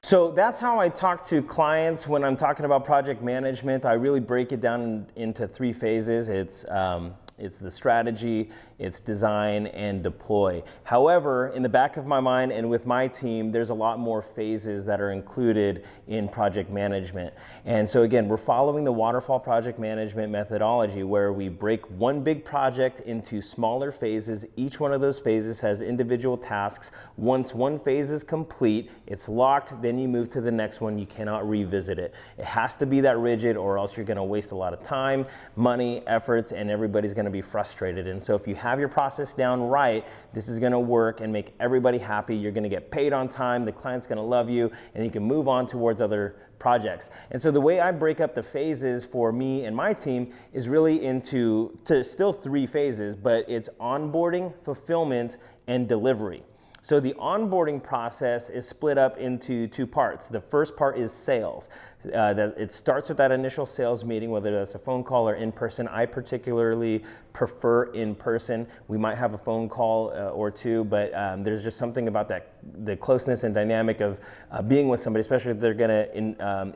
So that's how I talk to clients when I'm talking about project management. I really break it down into 3 phases. It's the strategy, it's design, and deploy. However, in the back of my mind and with my team, there's a lot more phases that are included in project management. And so again, we're following the waterfall project management methodology where we break one big project into smaller phases. Each one of those phases has individual tasks. Once one phase is complete, it's locked, then you move to the next one. You cannot revisit it. It has to be that rigid or else you're gonna waste a lot of time, money, efforts, and everybody's gonna be frustrated. And so if you have your process down right, this is gonna work and make everybody happy. You're gonna get paid on time, the client's gonna love you, and you can move on towards other projects. And so the way I break up the phases for me and my team is really into still 3 phases, but it's onboarding, fulfillment, and delivery. So the onboarding process is split up into 2 parts. The first part is sales. It starts with that initial sales meeting, whether that's a phone call or in person. I particularly prefer in person. We might have a phone call or 2, but there's just something about the closeness and dynamic of being with somebody, especially if they're gonna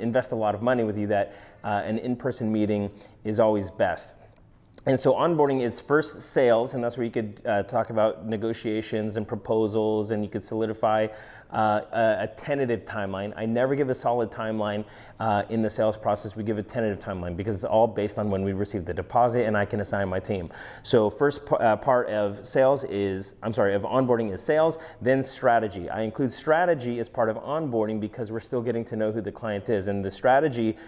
invest a lot of money with you, that an in-person meeting is always best. And so onboarding is first sales, and that's where you could talk about negotiations and proposals, and you could solidify a tentative timeline. I never give a solid timeline in the sales process. We give a tentative timeline because it's all based on when we receive the deposit and I can assign my team. So first part of onboarding is sales, then strategy. I include strategy as part of onboarding because we're still getting to know who the client is, and the strategy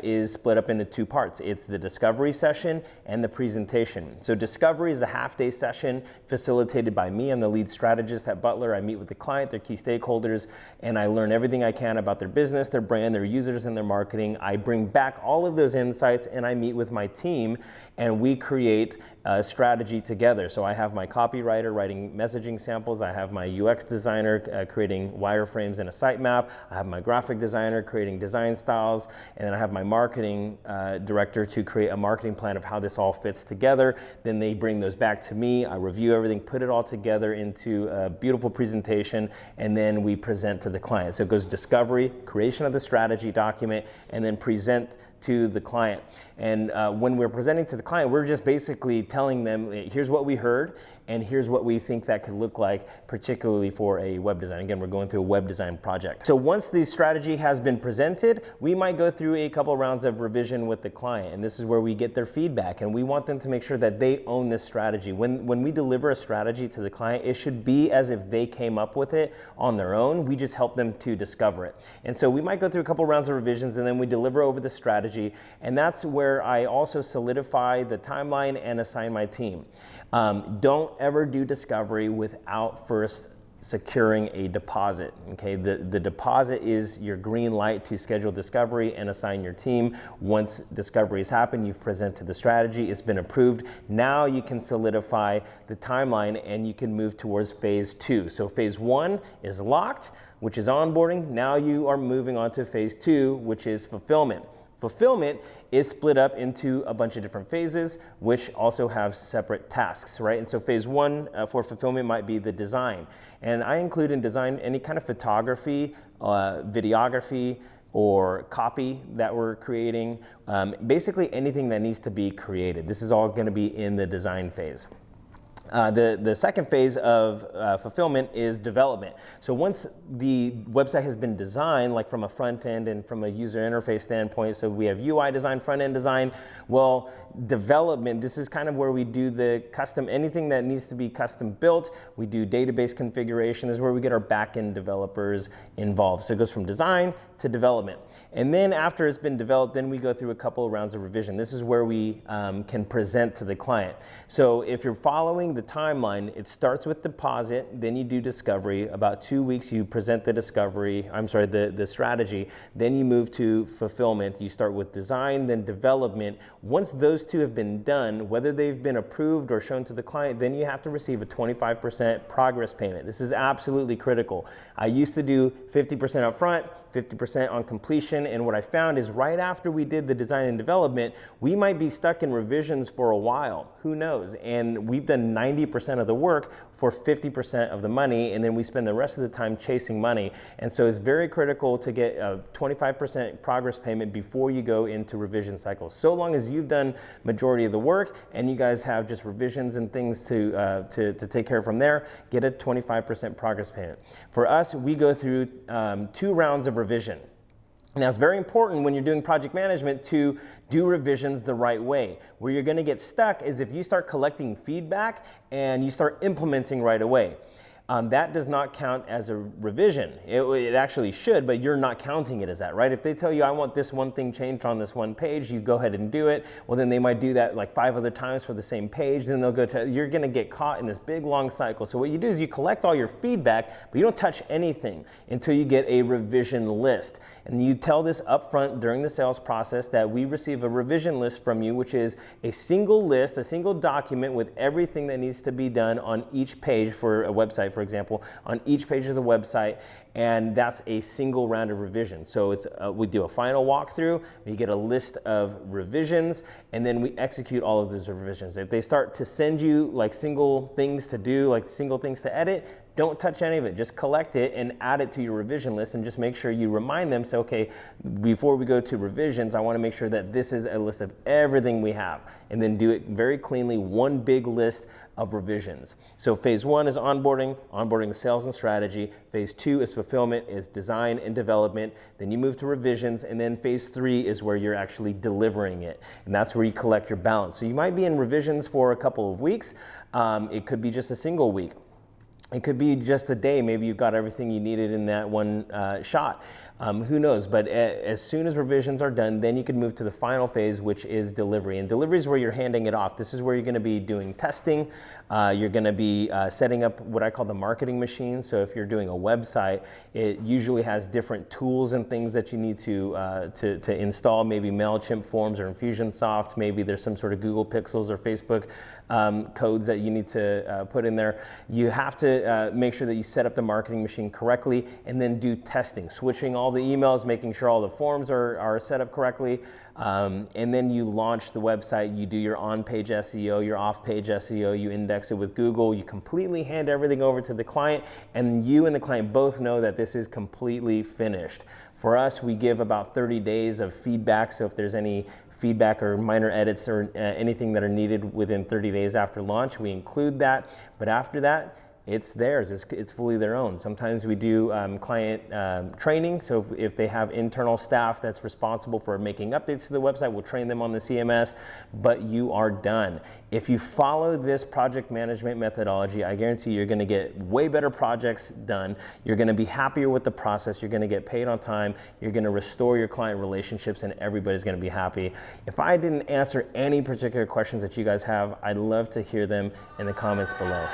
is split up into 2 parts. It's the discovery session and the presentation. So discovery is a half-day session facilitated by me. I'm the lead strategist at Butler. I meet with the client, their key stakeholders, and I learn everything I can about their business, their brand, their users, and their marketing. I bring back all of those insights and I meet with my team and we create a strategy together. So I have my copywriter writing messaging samples. I have my UX designer creating wireframes and a sitemap. I have my graphic designer creating design styles, and then I have my marketing director to create a marketing plan of how this all fits together. Then they bring those back to me. I review everything, put it all together into a beautiful presentation, and then we present to the client. So it goes discovery, creation of the strategy document, and then present to the client. And when we're presenting to the client, we're just basically telling them, here's what we heard, and here's what we think that could look like, particularly for a web design. Again, we're going through a web design project. So once the strategy has been presented, we might go through a couple rounds of revision with the client, and this is where we get their feedback, and we want them to make sure that they own this strategy. When we deliver a strategy to the client, it should be as if they came up with it on their own. We just help them to discover it. And so we might go through a couple rounds of revisions, and then we deliver over the strategy, and that's where I also solidify the timeline and assign my team. Don't ever do discovery without first securing a deposit. Okay, the deposit is your green light to schedule discovery and assign your team. Once discovery has happened, you've presented the strategy, it's been approved. Now you can solidify the timeline and you can move towards phase 2. So phase 1 is locked, which is onboarding. Now you are moving on to phase 2, which is fulfillment. Fulfillment is split up into a bunch of different phases, which also have separate tasks, right? And so phase 1 for fulfillment might be the design. And I include in design any kind of photography, videography, or copy that we're creating, basically anything that needs to be created. This is all gonna be in the design phase. The second phase of fulfillment is development. So once the website has been designed, like from a front end and from a user interface standpoint, so we have UI design, front end design, well, development, this is kind of where we do the custom, anything that needs to be custom built. We do database configuration. This is where we get our back-end developers involved. So it goes from design to development. And then after it's been developed, then we go through a couple of rounds of revision. This is where we can present to the client. So if you're following the timeline, it starts with deposit, then you do discovery. About 2 weeks, you present the the strategy. Then you move to fulfillment. You start with design, then development. Once those 2 have been done, whether they've been approved or shown to the client, then you have to receive a 25% progress payment. This is absolutely critical. I used to do 50% up front, 50% on completion, and what I found is right after we did the design and development, we might be stuck in revisions for a while. Who knows? And we've done 90% of the work for 50% of the money, and then we spend the rest of the time chasing money. And so it's very critical to get a 25% progress payment before you go into revision cycles. So long as you've done majority of the work and you guys have just revisions and things to take care of from there, get a 25% progress payment. For us, we go through 2 rounds of revision. Now, it's very important when you're doing project management to do revisions the right way. Where you're going to get stuck is if you start collecting feedback and you start implementing right away. That does not count as a revision. It actually should, but you're not counting it as that, right? If they tell you, I want this one thing changed on this one page, you go ahead and do it. Well, then they might do that like 5 other times for the same page. Then they'll go to, you're gonna get caught in this big long cycle. So what you do is you collect all your feedback, but you don't touch anything until you get a revision list. And you tell this upfront during the sales process that we receive a revision list from you, which is a single list, a single document with everything that needs to be done on each page for a website, for example, on each page of the website, and that's a single round of revision. So it's we do a final walkthrough, we get a list of revisions, and then we execute all of those revisions. If they start to send you like single things to do, like single things to edit, don't touch any of it. Just collect it and add it to your revision list, and just make sure you remind them, say, okay, before we go to revisions, I want to make sure that this is a list of everything we have, and then do it very cleanly, one big list of revisions. So phase 1 is onboarding, sales and strategy. Phase 2 is fulfillment, is design and development. Then you move to revisions, and then phase 3 is where you're actually delivering it. And that's where you collect your balance. So you might be in revisions for a couple of weeks. It could be just a single week. It could be just a day. Maybe you got everything you needed in that one shot. Who knows? But as soon as revisions are done, then you can move to the final phase, which is delivery. And delivery is where you're handing it off. This is where you're going to be doing testing. You're going to be setting up what I call the marketing machine. So if you're doing a website, it usually has different tools and things that you need to install. Maybe MailChimp forms or Infusionsoft. Maybe there's some sort of Google Pixels or Facebook codes that you need to put in there. You have to make sure that you set up the marketing machine correctly, and then do testing, switching all the emails, making sure all the forms are set up correctly, and then you launch the website. You do your on-page SEO, your off-page SEO, you index it with Google, you completely hand everything over to the client, and you and the client both know that this is completely finished. For us, we give about 30 days of feedback, so if there's any feedback or minor edits or anything that are needed within 30 days after launch, we include that. But after that, it's theirs, it's fully their own. Sometimes we do client training, so if they have internal staff that's responsible for making updates to the website, we'll train them on the CMS, but you are done. If you follow this project management methodology, I guarantee you're gonna get way better projects done, you're gonna be happier with the process, you're gonna get paid on time, you're gonna restore your client relationships, and everybody's gonna be happy. If I didn't answer any particular questions that you guys have, I'd love to hear them in the comments below.